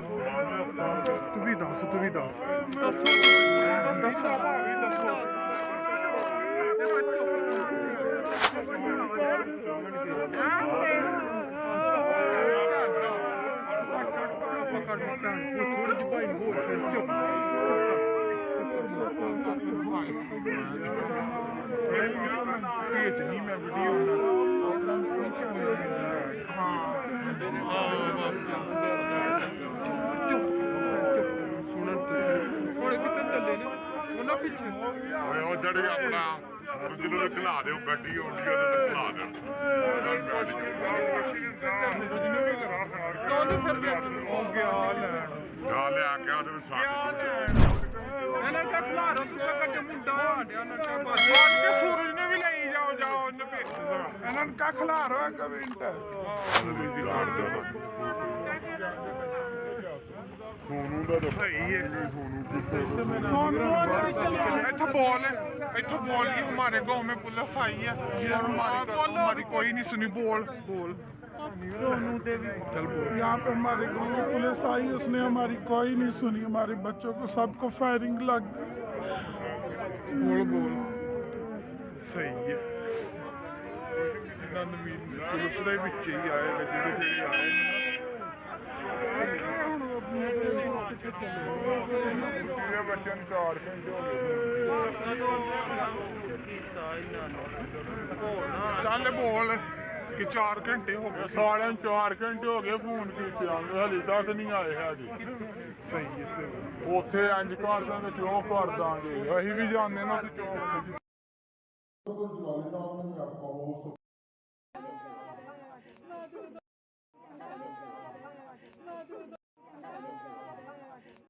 ਤੂੰ ਵੀ ਦੱਸ ਭਾਵੇਂ ਦੱਸੋ ਥੋੜੀ ਜਿਹੀ ਭਾਈ ਹੋਰ ਚੁੱਪ ਭੇਜ ਨਹੀਂ ਮੈਂ ਵੀਡੀਓ ਉਹ ਜਿਹੜੇ ਆਪਣਾ ਜਿਹਨੂੰ ਖਿਲਾ ਦਿਓ ਗੱਡੀ ਆਉਂਦੀ ਉਹਦੇ ਖਿਲਾ ਜਾ ਲਿਆ ਕੇ ਉਹਦੇ ਵਿੱਚ ਇਹਨਾਂ ਦਾ ਖਿਲਾਰੋ ਤੁਸੀਂ ਕੱਢ ਮੁੰਡਾ ਆੜਿਆ ਨਾ ਕਾ ਬਾਤ ਕੇ ਸੂਰਜ ਨੇ ਵੀ ਲਈ ਜਾਓ ਉਹਨੇ ਭੇਜ ਜ਼ਰਾ ਇਹਨਾਂ ਨੂੰ ਕਾ ਖਿਲਾਰੋ ਇੱਕ ਮਿੰਟ ਦੀ ਆੜ ਦਾ ਸੋਨੂ ਦਾ ਸਹੀ ਹੈ ਸੋਨੂ ਕਿਸੇ ਇੱਥੋਂ बोल कि हमारे गांव में पुलिस आई है हमारी कोई नहीं सुनी बोल यहाँ पे हमारे गांव में पुलिस आई, उसने हमारी कोई नहीं सुनी, हमारे बच्चों को सबको फायरिंग लग बोल सही है पुलिस ਦੇ ਵਿੱਚ ਹੀ ਆਏ ਨੇ ਜਿਹੜੇ ਆਏ ਬੱਚਿਆਂ ਨੂੰ 4 ਘੰਟੇ ਹੋ ਗਏ ਚੱਲ ਬੋਲ ਕਿ 4 ਘੰਟੇ ਹੋ ਗਏ ਸਾਰਿਆਂ ਨੂੰ 4 ਘੰਟੇ ਹੋ ਗਏ ਫੋਨ ਕੀਤੇ ਹਲੇ ਤੱਕ ਨਹੀਂ ਆਏ ਹਜੇ ਸਹੀ ਹੈ ਉੱਥੇ ਇੰਜ ਕਰ ਦਾਂਗੇ ਚੌਂਕ ਕਰ ਦਾਂਗੇ ਅਸੀਂ ਵੀ ਜਾਂਦੇ ਨਾ ਚੌਂਕ